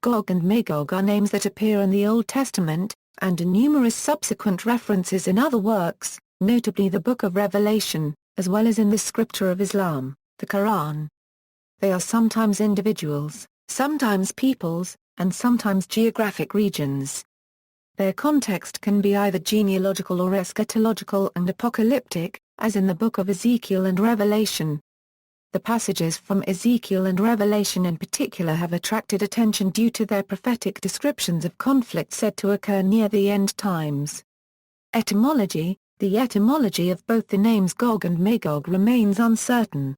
Gog and Magog are names that appear in the Old Testament, and numerous subsequent references in other works, notably the Book of Revelation, as well as in the scripture of Islam, the Qur'an. They are sometimes individuals, sometimes peoples, and sometimes geographic regions. Their context can be either genealogical or eschatological and apocalyptic, as in the Book of Ezekiel and Revelation. The passages from Ezekiel and Revelation in particular have attracted attention due to their prophetic descriptions of conflict said to occur near the end times. Etymology: the etymology of both the names Gog and Magog remains uncertain.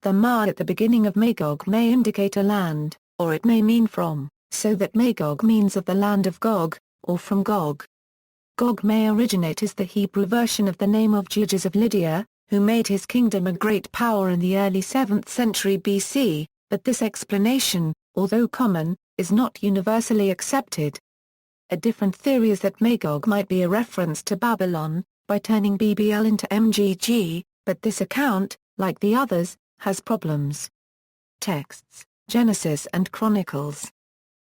The ma at the beginning of Magog may indicate a land, or it may mean from, so that Magog means of the land of Gog, or from Gog. Gog may originate as the Hebrew version of the name of Judges of Lydia, who made his kingdom a great power in the early 7th century BC, but this explanation, although common, is not universally accepted. A different theory is that Magog might be a reference to Babylon, by turning BBL into MGG, but this account, like the others, has problems. Texts: Genesis and Chronicles.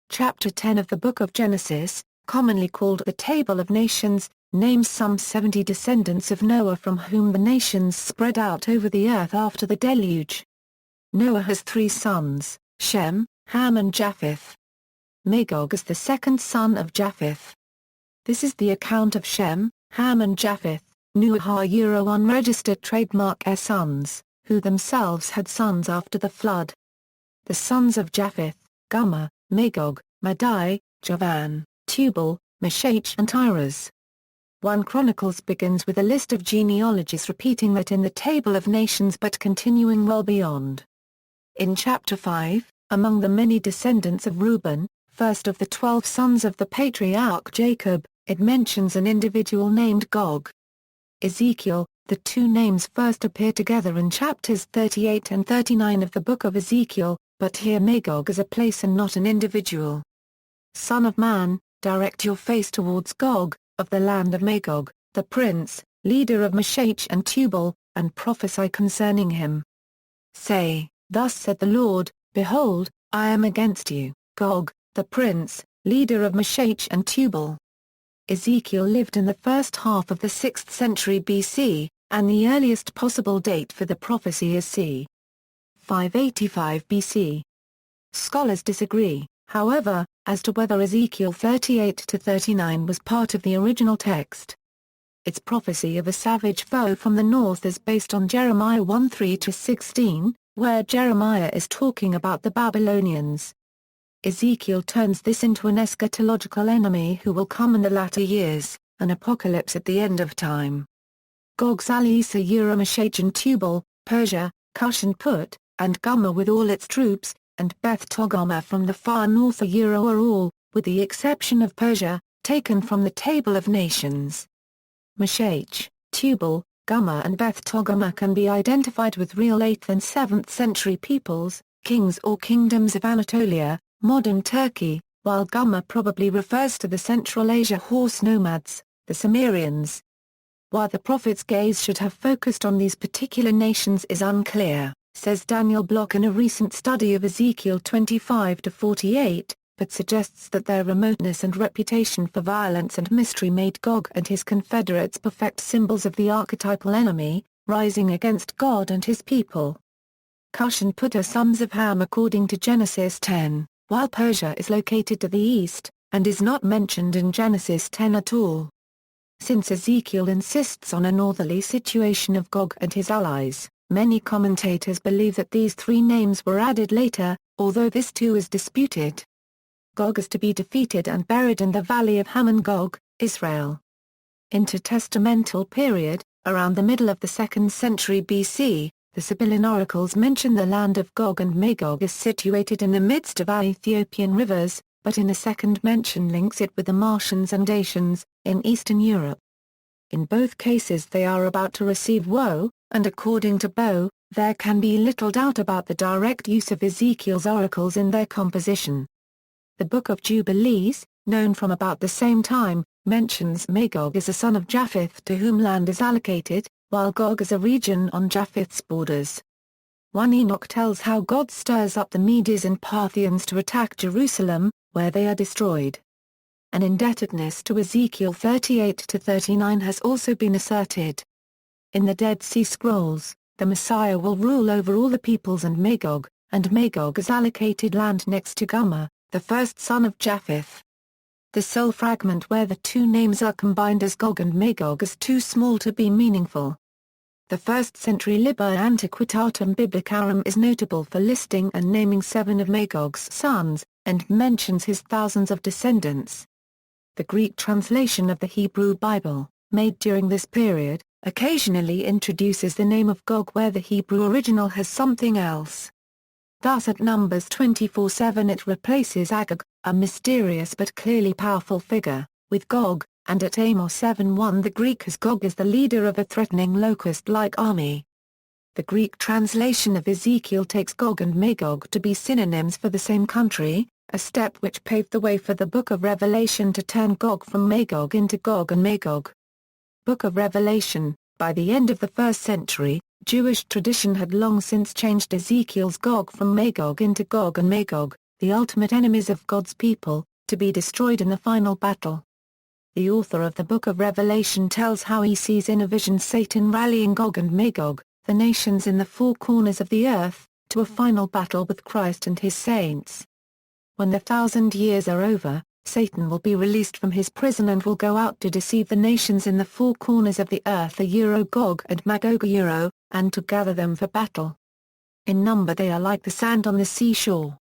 Chapter 10 of the Book of Genesis, commonly called the Table of Nations, names some 70 descendants of Noah from whom the nations spread out over the earth after the deluge. Noah has 3 sons, Shem, Ham and Japheth. Magog is the second son of Japheth. This is the account of Shem, Ham and Japheth, Noah unregistered trademark heir sons, who themselves had sons after the flood. The sons of Japheth, Gomer, Magog, Madai, Javan, Tubal, Meshach and Tiras. 1 Chronicles begins with a list of genealogies repeating that in the Table of Nations but continuing well beyond. In Chapter 5, among the many descendants of Reuben, first of the 12 sons of the patriarch Jacob, it mentions an individual named Gog. Ezekiel: the 2 names first appear together in chapters 38 and 39 of the Book of Ezekiel, but here Magog is a place and not an individual. Son of man, direct your face towards Gog, of the land of Magog, the prince, leader of Meshach and Tubal, and prophesy concerning him. Say, thus said the Lord, behold, I am against you, Gog, the prince, leader of Meshach and Tubal. Ezekiel lived in the first half of the 6th century BC, and the earliest possible date for the prophecy is c. 585 BC. Scholars disagree, however, as to whether Ezekiel 38-39 was part of the original text. Its prophecy of a savage foe from the north is based on Jeremiah 1:3-16, where Jeremiah is talking about the Babylonians. Ezekiel turns this into an eschatological enemy who will come in the latter years, an apocalypse at the end of time. Gog's Alisa Meshach and Tubal, Persia, Cush and Put, and Gomer with all its troops, and Beth Togarmah from the far north are all, with the exception of Persia, taken from the Table of Nations. Meshach, Tubal, Gomer and Beth Togarmah can be identified with real 8th and 7th century peoples, kings or kingdoms of Anatolia, modern Turkey, while Gomer probably refers to the Central Asia horse nomads, the Cimmerians. Why the prophet's gaze should have focused on these particular nations is unclear, says Daniel Block in a recent study of Ezekiel 25-48, but suggests that their remoteness and reputation for violence and mystery made Gog and his confederates perfect symbols of the archetypal enemy, rising against God and his people. Cush and Put are sons of Ham according to Genesis 10, while Persia is located to the east, and is not mentioned in Genesis 10 at all. Since Ezekiel insists on a northerly situation of Gog and his allies, many commentators believe that these 3 names were added later, although this too is disputed. Gog is to be defeated and buried in the valley of Gog, Israel. Intertestamental period, around the middle of the 2nd century BC, the Sibylline oracles mention the land of Gog and Magog is situated in the midst of Ethiopian rivers, but in a second mention links it with the Martians and Dacians, in Eastern Europe. In both cases they are about to receive woe, and according to Bow, there can be little doubt about the direct use of Ezekiel's oracles in their composition. The Book of Jubilees, known from about the same time, mentions Magog as a son of Japheth to whom land is allocated, while Gog is a region on Japheth's borders. 1 Enoch tells how God stirs up the Medes and Parthians to attack Jerusalem, where they are destroyed. An indebtedness to Ezekiel 38-39 has also been asserted. In the Dead Sea Scrolls, the Messiah will rule over all the peoples, and Magog is allocated land next to Gomer, the first son of Japheth. The sole fragment where the two names are combined as Gog and Magog is too small to be meaningful. The 1st century Liber Antiquitatum Biblicarum is notable for listing and naming 7 of Magog's sons, and mentions his thousands of descendants. The Greek translation of the Hebrew Bible, made during this period, occasionally introduces the name of Gog where the Hebrew original has something else. Thus at Numbers 24:7 it replaces Agag, a mysterious but clearly powerful figure, with Gog, and at Amos 7:1 the Greek has Gog as the leader of a threatening locust-like army. The Greek translation of Ezekiel takes Gog and Magog to be synonyms for the same country, a step which paved the way for the Book of Revelation to turn Gog from Magog into Gog and Magog. Book of Revelation. By the end of the 1st century, Jewish tradition had long since changed Ezekiel's Gog from Magog into Gog and Magog, the ultimate enemies of God's people, to be destroyed in the final battle. The author of the Book of Revelation tells how he sees in a vision Satan rallying Gog and Magog, the nations in the four corners of the earth, to a final battle with Christ and his saints. When the 1,000 years are over, Satan will be released from his prison and will go out to deceive the nations in the four corners of the earth, Gog and Magog, and to gather them for battle. In number they are like the sand on the seashore.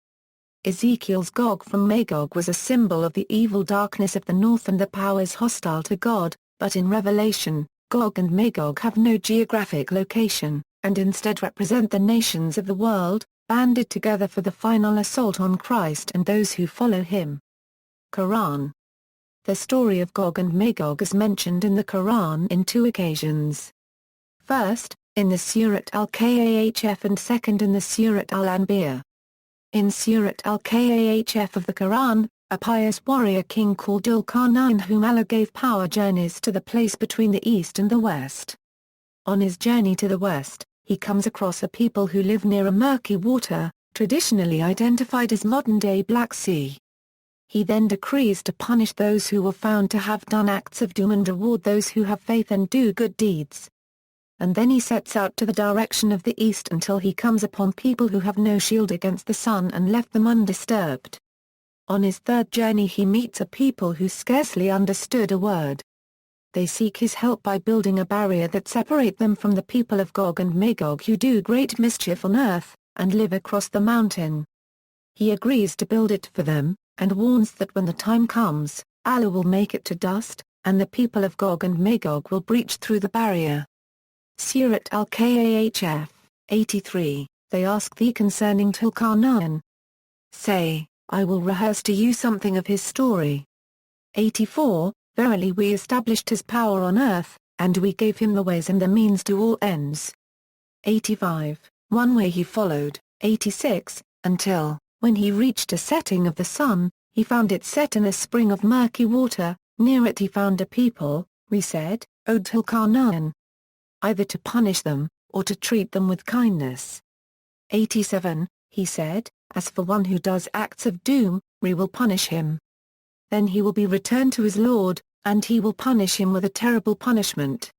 Ezekiel's Gog from Magog was a symbol of the evil darkness of the north and the powers hostile to God, but in Revelation, Gog and Magog have no geographic location, and instead represent the nations of the world, banded together for the final assault on Christ and those who follow him. Quran. The story of Gog and Magog is mentioned in the Quran in 2 occasions. First, in the Surat al-Kahf, and second in the Surat al-Anbiya. In Surat al-Kahf of the Quran, a pious warrior king called Dhul-Qarnayn, whom Allah gave power, journeys to the place between the east and the west. On his journey to the west, he comes across a people who live near a murky water, traditionally identified as modern-day Black Sea. He then decrees to punish those who were found to have done acts of doom and reward those who have faith and do good deeds. And then he sets out to the direction of the east until he comes upon people who have no shield against the sun and left them undisturbed. On his third journey he meets a people who scarcely understood a word. They seek his help by building a barrier that separate them from the people of Gog and Magog who do great mischief on earth, and live across the mountain. He agrees to build it for them, and warns that when the time comes, Allah will make it to dust, and the people of Gog and Magog will breach through the barrier. Surat al-Kahf, 83, they ask thee concerning Dhul-Qarnayn. Say, I will rehearse to you something of his story. 84, verily we established his power on earth, and we gave him the ways and the means to all ends. 85, one way he followed. 86, until, when he reached a setting of the sun, he found it set in a spring of murky water, near it he found a people, we said, O Dhul-Qarnayn, either to punish them, or to treat them with kindness. 87, he said, as for one who does acts of doom, we will punish him. Then he will be returned to his Lord, and he will punish him with a terrible punishment.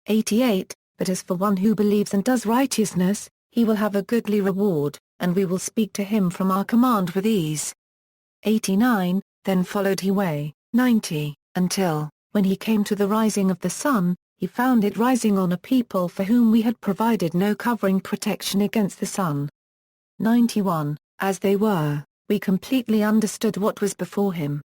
88, but as for one who believes and does righteousness, he will have a goodly reward, and we will speak to him from our command with ease. 89, then followed he way, 90, until, when he came to the rising of the sun, he found it rising on a people for whom we had provided no covering protection against the sun. 91, as they were, we completely understood what was before him.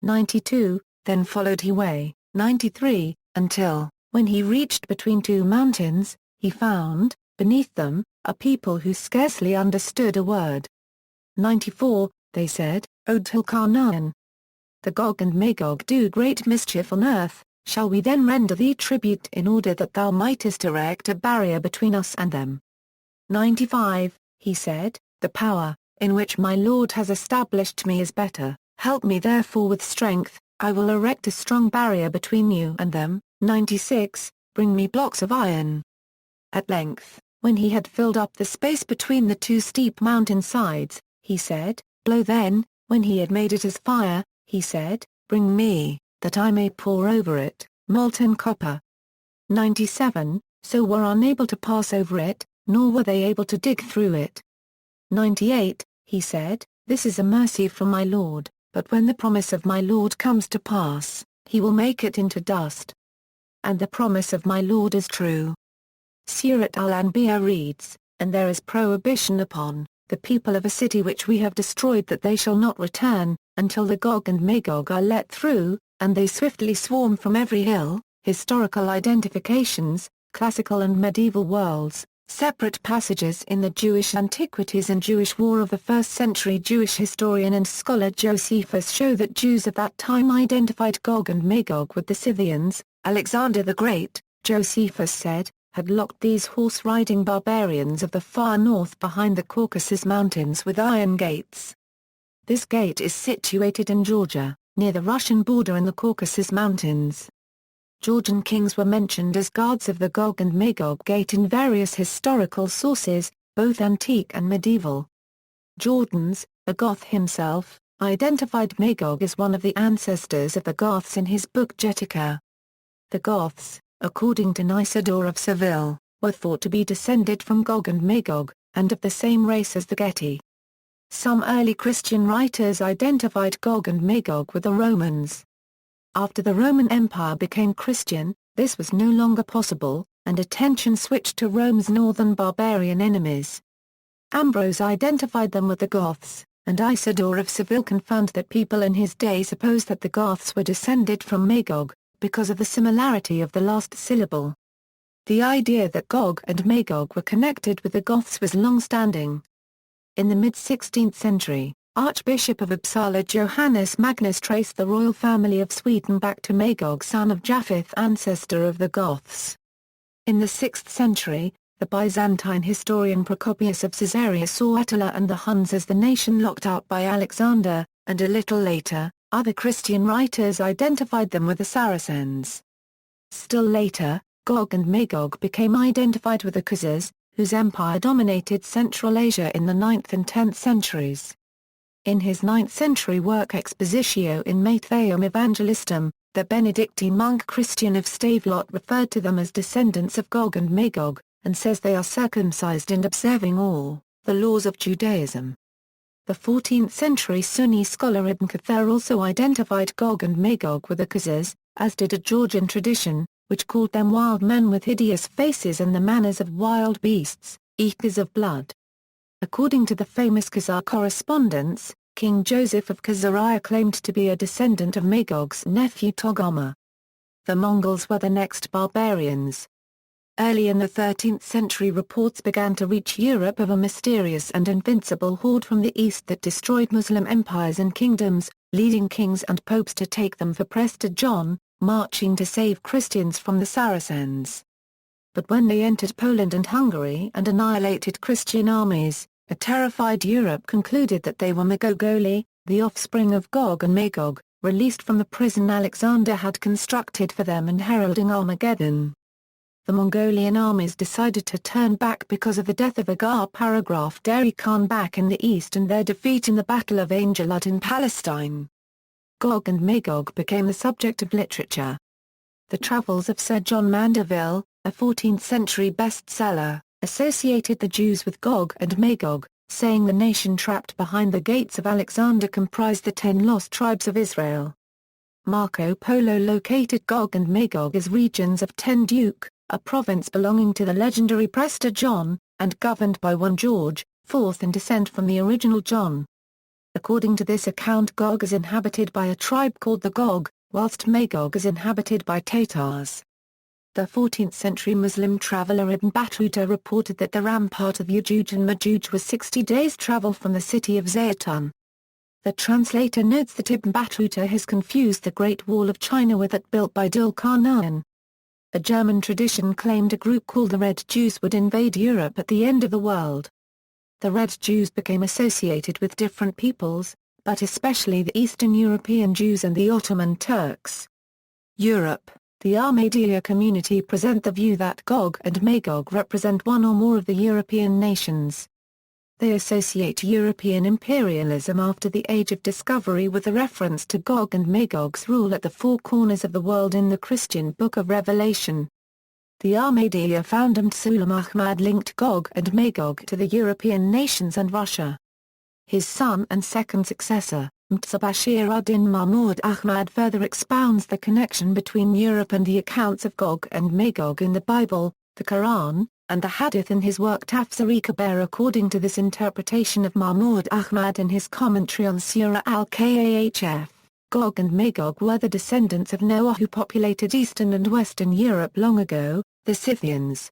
92, then followed he way, 93, until, when he reached between two mountains, he found, beneath them, a people who scarcely understood a word. 94, they said, O Dhul-Qarnayn, the Gog and Magog do great mischief on earth, shall we then render thee tribute in order that thou mightest erect a barrier between us and them? 95, he said, the power, in which my Lord has established me is better, help me therefore with strength, I will erect a strong barrier between you and them. 96, bring me blocks of iron. At length, when he had filled up the space between the two steep mountain sides, he said, "Blow." Then, when he had made it as fire, he said, "Bring me, that I may pour over it, molten copper." 97, so were unable to pass over it, nor were they able to dig through it. 98, he said, "This is a mercy from my Lord, but when the promise of my Lord comes to pass, he will make it into dust. And the promise of my Lord is true." Surat al-Anbiya reads, "And there is prohibition upon the people of a city which we have destroyed that they shall not return, until the Gog and Magog are let through, and they swiftly swarm from every hill." Historical identifications, classical and medieval worlds, separate passages in the Jewish Antiquities and Jewish War of the 1st century. Jewish historian and scholar Josephus show that Jews at that time identified Gog and Magog with the Scythians. Alexander the Great, Josephus said, had locked these horse-riding barbarians of the far north behind the Caucasus Mountains with iron gates. This gate is situated in Georgia, near the Russian border in the Caucasus Mountains. Georgian kings were mentioned as guards of the Gog and Magog gate in various historical sources, both antique and medieval. Jordanes, a Goth himself, identified Magog as one of the ancestors of the Goths in his book Getica. The Goths, according to Isidore of Seville, were thought to be descended from Gog and Magog, and of the same race as the Geti. Some early Christian writers identified Gog and Magog with the Romans. After the Roman Empire became Christian, this was no longer possible, and attention switched to Rome's northern barbarian enemies. Ambrose identified them with the Goths, and Isidore of Seville confirmed that people in his day supposed that the Goths were descended from Magog, because of the similarity of the last syllable. The idea that Gog and Magog were connected with the Goths was long-standing. In the mid-16th century, Archbishop of Uppsala Johannes Magnus traced the royal family of Sweden back to Magog, son of Japheth, ancestor of the Goths. In the 6th century, the Byzantine historian Procopius of Caesarea saw Attila and the Huns as the nation locked out by Alexander, and a little later, other Christian writers identified them with the Saracens. Still later, Gog and Magog became identified with the Khazars, whose empire dominated Central Asia in the 9th and 10th centuries. In his 9th-century work Expositio in Matheum Evangelistum, the Benedictine monk Christian of Stavelot referred to them as descendants of Gog and Magog, and says they are circumcised and observing all the laws of Judaism. The 14th-century Sunni scholar Ibn Kathir also identified Gog and Magog with the Khazars, as did a Georgian tradition, which called them wild men with hideous faces and the manners of wild beasts, eaters of blood. According to the famous Khazar correspondence, King Joseph of Khazaria claimed to be a descendant of Magog's nephew Togarmah. The Mongols were the next barbarians. Early in the 13th century reports began to reach Europe of a mysterious and invincible horde from the east that destroyed Muslim empires and kingdoms, leading kings and popes to take them for Prester John, marching to save Christians from the Saracens. But when they entered Poland and Hungary and annihilated Christian armies, a terrified Europe concluded that they were Magogoli, the offspring of Gog and Magog, released from the prison Alexander had constructed for them and heralding Armageddon. The Mongolian armies decided to turn back because of the death of Agar Paragraph Deri Khan back in the east and their defeat in the Battle of Ain Jalut in Palestine. Gog and Magog became the subject of literature. The Travels of Sir John Mandeville, a 14th-century bestseller, associated the Jews with Gog and Magog, saying the nation trapped behind the gates of Alexander comprised the 10 lost tribes of Israel. Marco Polo located Gog and Magog as regions of Tenduke, a province belonging to the legendary Prester John, and governed by one George, fourth in descent from the original John. According to this account, Gog is inhabited by a tribe called the Gog, whilst Magog is inhabited by Tatars. The 14th-century Muslim traveller Ibn Battuta reported that the rampart of Ya:jūj and Majuj was 60 days' travel from the city of Zaytun. The translator notes that Ibn Battuta has confused the Great Wall of China with that built by Dul-Qarnayn. A German tradition claimed a group called the Red Jews would invade Europe at the end of the world. The Red Jews became associated with different peoples, but especially the Eastern European Jews and the Ottoman Turks. Europe, The Ahmadiyya community present the view that Gog and Magog represent one or more of the European nations. They associate European imperialism after the Age of Discovery with a reference to Gog and Magog's rule at the four corners of the world in the Christian Book of Revelation. The Ahmadiyya founder Mtsulem Ahmad linked Gog and Magog to the European nations and Russia. His son and second successor, Mirza Bashir ad-Din Mahmud Ahmad further expounds the connection between Europe and the accounts of Gog and Magog in the Bible, the Qur'an, and the Hadith in his work Tafsir Kabir. According to this interpretation of Mahmud Ahmad in his commentary on Surah Al-Kahf, Gog and Magog were the descendants of Noah who populated Eastern and Western Europe long ago, the Scythians.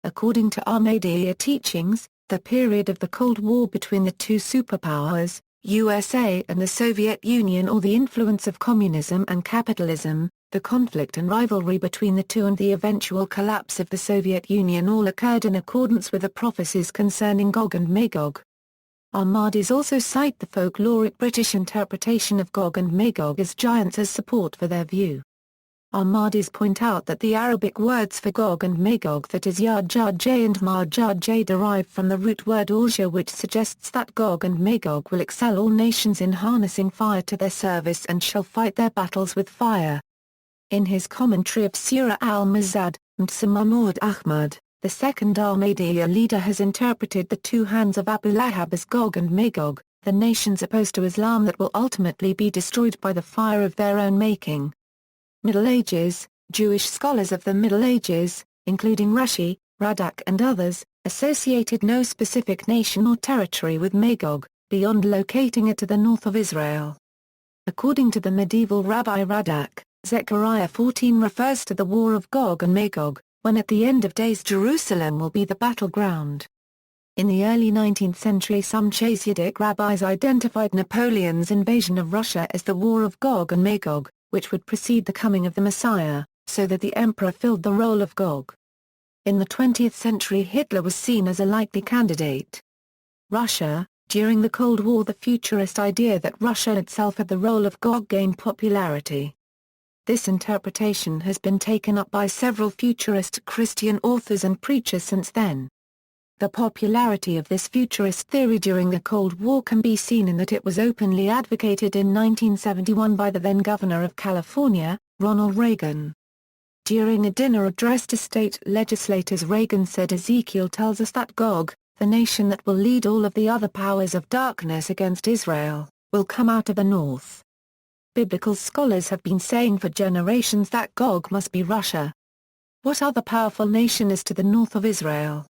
According to Ahmadiyya teachings, the period of the Cold War between the two superpowers, USA and the Soviet Union, or the influence of communism and capitalism, the conflict and rivalry between the two and the eventual collapse of the Soviet Union all occurred in accordance with the prophecies concerning Gog and Magog. Ahmadis also cite the folkloric British interpretation of Gog and Magog as giants as support for their view. Ahmadis point out that the Arabic words for Gog and Magog, that is Ya:jūj and Ma'jūj, derive from the root word Urja, which suggests that Gog and Magog will excel all nations in harnessing fire to their service and shall fight their battles with fire. In his commentary of Surah Al-Mazad, Mirza Mahmud Ahmad, the second Ahmadiyya leader, has interpreted the two hands of Abu Lahab as Gog and Magog, the nations opposed to Islam that will ultimately be destroyed by the fire of their own making. Middle Ages, Jewish scholars of the Middle Ages, including Rashi, Radak and others, associated no specific nation or territory with Magog, beyond locating it to the north of Israel. According to the medieval Rabbi Radak, Zechariah 14 refers to the war of Gog and Magog, when at the end of days Jerusalem will be the battleground. In the early 19th century, some Chassidic rabbis identified Napoleon's invasion of Russia as the War of Gog and Magog, which would precede the coming of the Messiah, so that the emperor filled the role of Gog. In the 20th century, Hitler was seen as a likely candidate. Russia. During the Cold War, the futurist idea that Russia itself had the role of Gog gained popularity. This interpretation has been taken up by several futurist Christian authors and preachers since then. The popularity of this futurist theory during the Cold War can be seen in that it was openly advocated in 1971 by the then Governor of California, Ronald Reagan. During a dinner address to state legislators, Reagan said, "Ezekiel tells us that Gog, the nation that will lead all of the other powers of darkness against Israel, will come out of the north." Biblical scholars have been saying for generations that Gog must be Russia. What other powerful nation is to the north of Israel?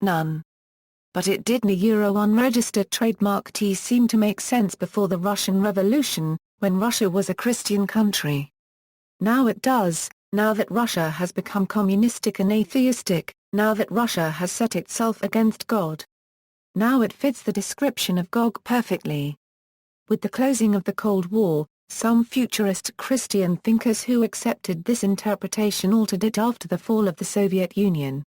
None. But it did. The unregistered trademark T seemed to make sense before the Russian Revolution, when Russia was a Christian country. Now it does, now that Russia has become communistic and atheistic, now that Russia has set itself against God. Now it fits the description of Gog perfectly. With the closing of the Cold War, some futurist Christian thinkers who accepted this interpretation altered it after the fall of the Soviet Union.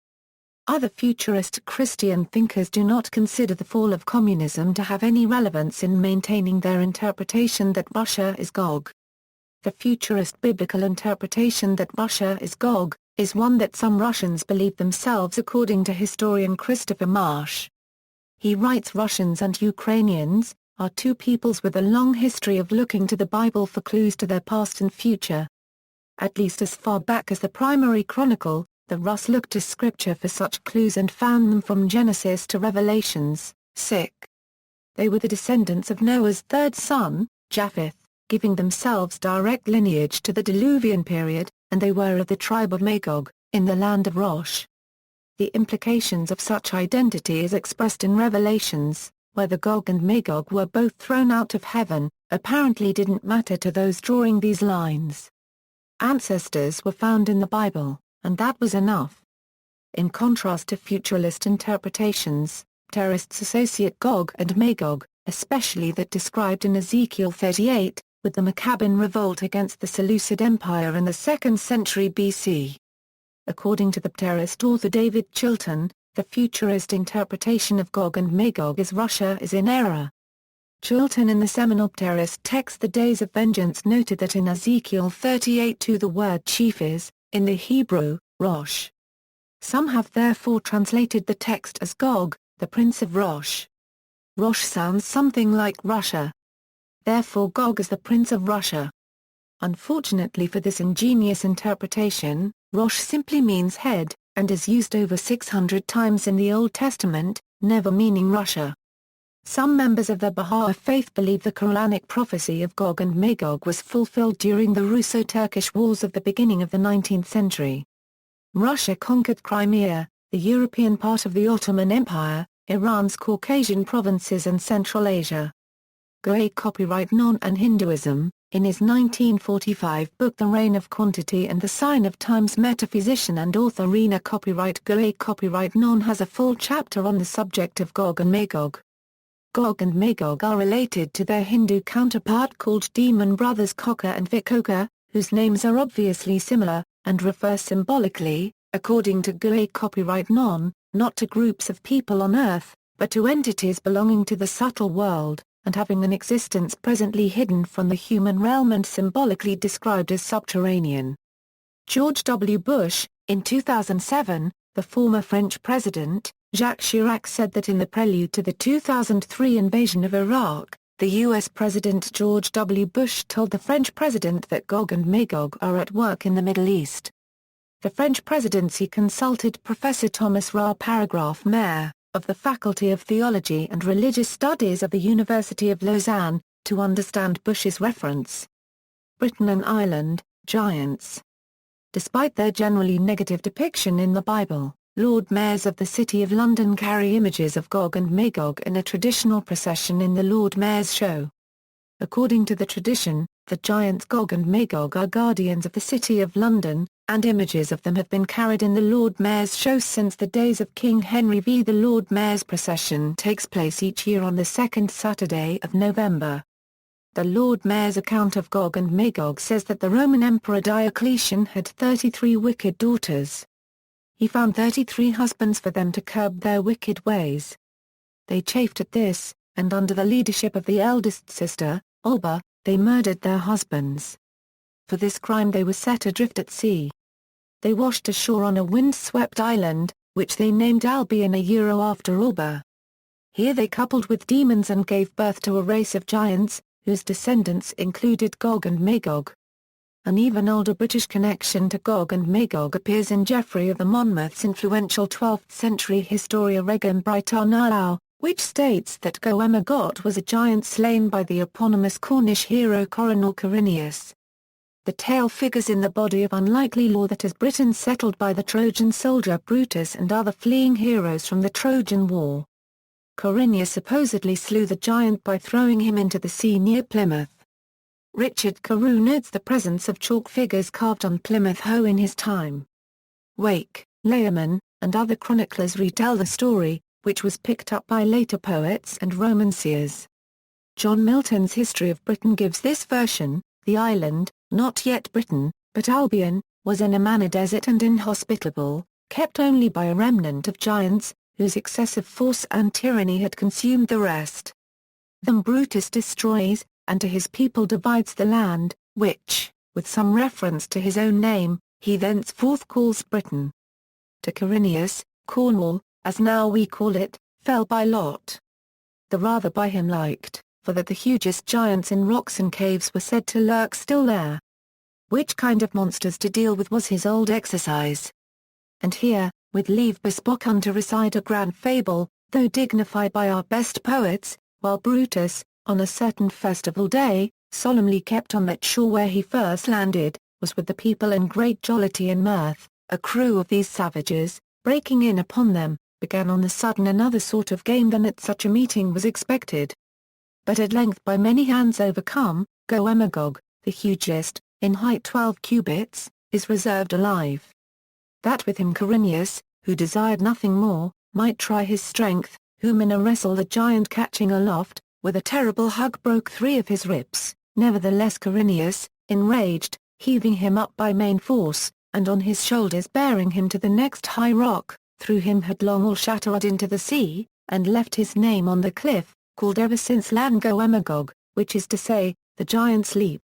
Other futurist Christian thinkers do not consider the fall of communism to have any relevance in maintaining their interpretation that Russia is Gog. The futurist biblical interpretation that Russia is Gog is one that some Russians believe themselves, according to historian Christopher Marsh. He writes, "Russians and Ukrainians are two peoples with a long history of looking to the Bible for clues to their past and future. At least as far back as the primary Chronicle, the Rus looked to Scripture for such clues and found them from Genesis to Revelations. They were the descendants of Noah's third son, Japheth, giving themselves direct lineage to the Diluvian period, and they were of the tribe of Magog, in the land of Rosh." The implications of such identity is expressed in Revelations, where the Gog and Magog were both thrown out of heaven, apparently didn't matter to those drawing these lines. Ancestors were found in the Bible, and that was enough. In contrast to futurist interpretations, terrorists associate Gog and Magog, especially that described in Ezekiel 38, with the Maccabean revolt against the Seleucid Empire in the 2nd century BC. According to the terrorist author David Chilton, the futurist interpretation of Gog and Magog as Russia is in error. Chilton in the Seminopterist text The Days of Vengeance noted that in Ezekiel 38:2 the word chief is, in the Hebrew, Rosh. Some have therefore translated the text as Gog, the prince of Rosh. Rosh sounds something like Russia. Therefore Gog is the prince of Russia. Unfortunately for this ingenious interpretation, Rosh simply means head, and is used over 600 times in the Old Testament, never meaning Russia. Some members of the Baha'i faith believe the Quranic prophecy of Gog and Magog was fulfilled during the Russo-Turkish Wars of the beginning of the 19th century. Russia conquered Crimea, the European part of the Ottoman Empire, Iran's Caucasian provinces and Central Asia. Goe copyright Non and Hinduism. In his 1945 book The Reign of Quantity and the Sign of Times, metaphysician and author Rena copyright Goe copyright Non has a full chapter on the subject of Gog and Magog. Gog and Magog are related to their Hindu counterpart called demon brothers Koka and Vikoka, whose names are obviously similar, and refer symbolically, according to Goe copyright Non, not to groups of people on Earth, but to entities belonging to the subtle world, and having an existence presently hidden from the human realm and symbolically described as subterranean. George W. Bush, in 2007, the former French president, Jacques Chirac said that in the prelude to the 2003 invasion of Iraq, the U.S. President George W. Bush told the French president that Gog and Magog are at work in the Middle East. The French presidency consulted Professor Thomas Ra Paragraph Mayer, of the Faculty of Theology and Religious Studies of the University of Lausanne, to understand Bush's reference. Britain and Ireland, giants. Despite their generally negative depiction in the Bible, Lord Mayors of the City of London carry images of Gog and Magog in a traditional procession in the Lord Mayor's Show. According to the tradition, the giants Gog and Magog are guardians of the City of London, and images of them have been carried in the Lord Mayor's Show since the days of King Henry V. The Lord Mayor's procession takes place each year on the second Saturday of November. The Lord Mayor's account of Gog and Magog says that the Roman Emperor Diocletian had 33 wicked daughters. He found 33 husbands for them to curb their wicked ways. They chafed at this, and under the leadership of the eldest sister, Olba, they murdered their husbands. For this crime they were set adrift at sea. They washed ashore on a wind-swept island, which they named Albion after Olba. Here they coupled with demons and gave birth to a race of giants, whose descendants included Gog and Magog. An even older British connection to Gog and Magog appears in Geoffrey of the Monmouth's influential 12th-century Historia Regum Britanniae, which states that Go-Emmagot was a giant slain by the eponymous Cornish hero Coronel Corineus. The tale figures in the body of unlikely lore that as Britain settled by the Trojan soldier Brutus and other fleeing heroes from the Trojan War. Corineus supposedly slew the giant by throwing him into the sea near Plymouth. Richard Carew notes the presence of chalk figures carved on Plymouth Hoe in his time. Wake, Layman, and other chroniclers retell the story, which was picked up by later poets and romanciers. John Milton's History of Britain gives this version: the island, not yet Britain, but Albion, was in a manner desert and inhospitable, kept only by a remnant of giants, whose excessive force and tyranny had consumed the rest. Them Brutus destroys, and to his people divides the land, which, with some reference to his own name, he thenceforth calls Britain. To Corineus, Cornwall, as now we call it, fell by lot. The rather by him liked, for that the hugest giants in rocks and caves were said to lurk still there. Which kind of monsters to deal with was his old exercise. And here, with leave bespoke unto recite a grand fable, though dignified by our best poets, while Brutus, on a certain festival day, solemnly kept on that shore where he first landed, was with the people in great jollity and mirth, a crew of these savages, breaking in upon them, began on the sudden another sort of game than at such a meeting was expected. But at length by many hands overcome, Go-Emmagot, the hugest, in height 12 cubits, is reserved alive. That with him Corineus, who desired nothing more, might try his strength, whom in a wrestle the giant catching aloft, with a terrible hug broke 3 of his ribs. Nevertheless Corineus, enraged, heaving him up by main force, and on his shoulders bearing him to the next high rock, threw him headlong all shattered into the sea, and left his name on the cliff, called ever since wa-Maʻjūj, which is to say, the giant's leap.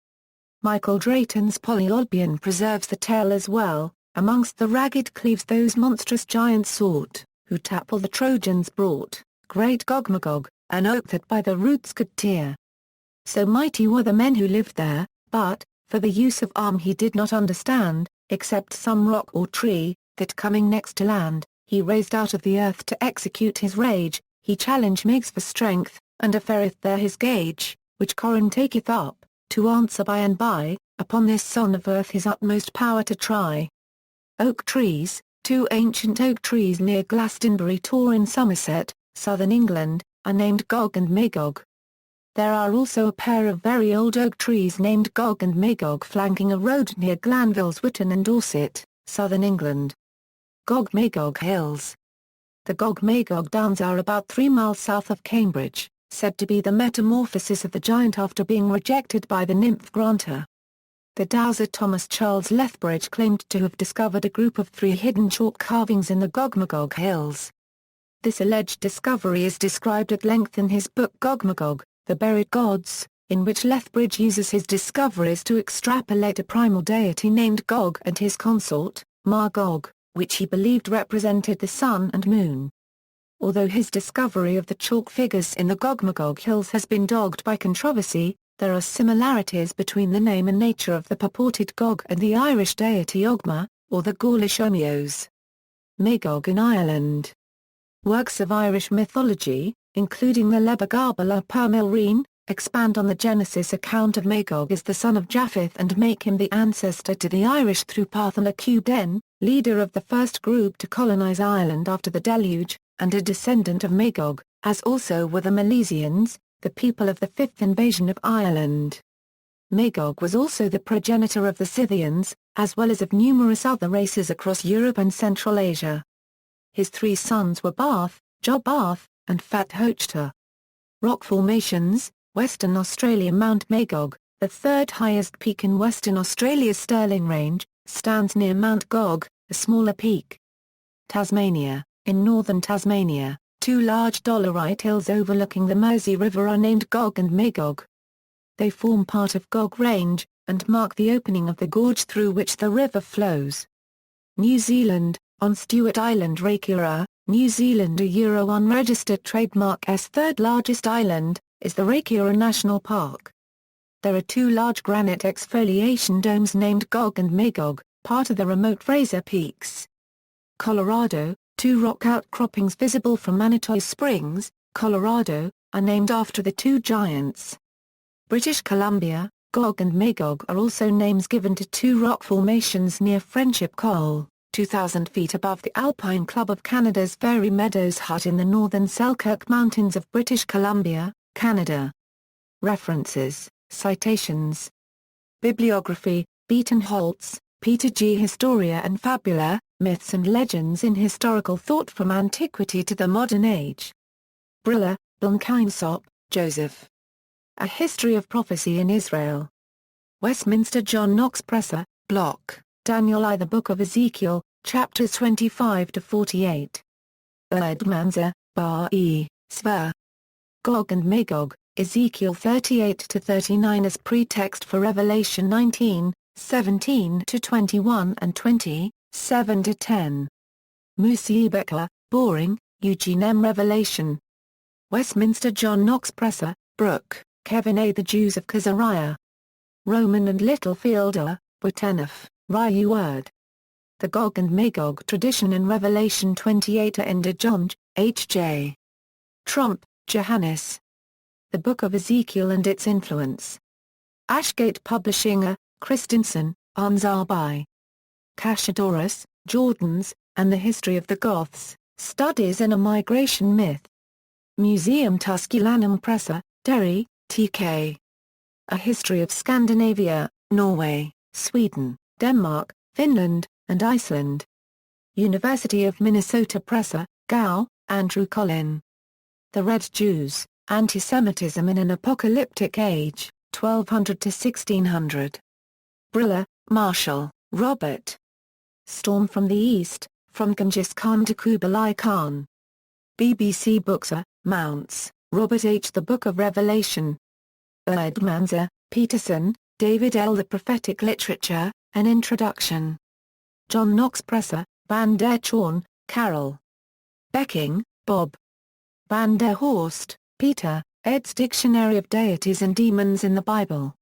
Michael Drayton's Polyolbion preserves the tale as well. Amongst the ragged cleaves those monstrous giants sought, who tapple the Trojans brought, great Gog-Magog, an oak that by the roots could tear. So mighty were the men who lived there, but, for the use of arm he did not understand, except some rock or tree, that coming next to land, he raised out of the earth to execute his rage, he challenge makes for strength, and affaireth there his gage, which Corin taketh up, to answer by and by, upon this son of earth his utmost power to try. Oak trees, 2 ancient oak trees near Glastonbury Tor in Somerset, southern England, are named Gog and Magog. There are also a pair of very old oak trees named Gog and Magog flanking a road near Glanville's Witton and Dorset, southern England. Gog-Magog Hills. The Gog-Magog Downs are about 3 miles south of Cambridge, said to be the metamorphosis of the giant after being rejected by the nymph Granta. The dowser Thomas Charles Lethbridge claimed to have discovered a group of 3 hidden chalk carvings in the Gog-Magog Hills. This alleged discovery is described at length in his book Gog-Magog, The Buried Gods, in which Lethbridge uses his discoveries to extrapolate a primal deity named Gog and his consort, Magog, which he believed represented the sun and moon. Although his discovery of the chalk figures in the Gog-Magog Hills has been dogged by controversy, there are similarities between the name and nature of the purported Gog and the Irish deity Ogma, or the Gaulish Omios. Magog in Ireland. Works of Irish mythology, including the Lebagabala Permilreen, expand on the Genesis account of Magog as the son of Japheth and make him the ancestor to the Irish through Partholacuden, leader of the first group to colonize Ireland after the deluge, and a descendant of Magog, as also were the Milesians, the people of the 5th invasion of Ireland. Magog was also the progenitor of the Scythians, as well as of numerous other races across Europe and Central Asia. His 3 sons were Bath, Jobath, and Fat Hochta. Rock formations. Western Australia. Mount Magog, the 3rd highest peak in Western Australia's Stirling Range, stands near Mount Gog, a smaller peak. Tasmania. In northern Tasmania, 2 large dolerite hills overlooking the Mersey River are named Gog and Magog. They form part of Gog Range, and mark the opening of the gorge through which the river flows. New Zealand. On Stewart Island, Raikura, New Zealand, a Euro unregistered trademark S 3rd largest island, is the Raikura National Park. There are 2 large granite exfoliation domes named Gog and Magog, part of the remote Fraser Peaks. Colorado, 2 rock outcroppings visible from Manitou Springs, Colorado, are named after the 2 giants. British Columbia, Gog and Magog are also names given to 2 rock formations near Friendship Col, 2,000 feet above the Alpine Club of Canada's Fairy Meadows Hut in the northern Selkirk Mountains of British Columbia, Canada. References, citations. Bibliography, Beaton Holtz, Peter G. Historia and Fabula, Myths and Legends in Historical Thought from Antiquity to the Modern Age. Briller, Blenkinsop, Joseph. A History of Prophecy in Israel. Westminster John Knox Presser, Block, Daniel I. The Book of Ezekiel, Chapters 25 to 48. Erdmanzer, Baha'i, Sver. Gog and Magog, Ezekiel 38 to 39 as pretext for Revelation 19, 17 to 21 and 20, 7 to 10. Musiebeka, Boring, Eugene M. Revelation. Westminster John Knox Presser, Brooke, Kevin A. The Jews of Kazariah. Roman and Littlefielder, Butenaf, Ryu Word. The Gog and Magog Tradition in Revelation 28 ended John, H. J. Trump, Johannes. The Book of Ezekiel and Its Influence. Ashgate Publishing. Christensen, Ansarbai. Cassiodorus, Jordans, and the History of the Goths, Studies in a Migration Myth. Museum Tusculanum Pressa, Derry, T.K. A History of Scandinavia, Norway, Sweden, Denmark, Finland, and Iceland. University of Minnesota Pressa, Gow, Andrew Collin. The Red Jews, Anti-Semitism in an Apocalyptic Age, 1200 to 1600. Briller, Marshall, Robert. Storm from the East, From Genghis Khan to Kublai Khan. BBC Books. Mounts, Robert H. The Book of Revelation. Erdmanzer, Peterson, David L. The Prophetic Literature, An Introduction. John Knox Presser, Van der Chorn, Carol. Becking, Bob. Van der Horst, Peter, Ed's Dictionary of Deities and Demons in the Bible.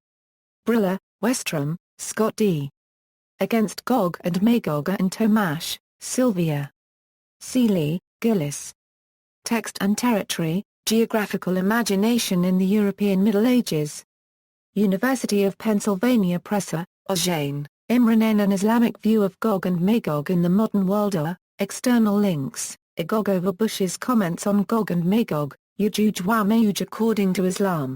Briller, Westrom, Scott D. Against Gog and Magog and Tomash, Sylvia. Seeley, Gillis. Text and Territory, Geographical Imagination in the European Middle Ages. University of Pennsylvania Presser, Ojane, Imran N. An Islamic View of Gog and Magog in the Modern World. External links, Yagug over Bush's comments on Gog and Magog, Ya:jūj wa-Maʻjūj according to Islam.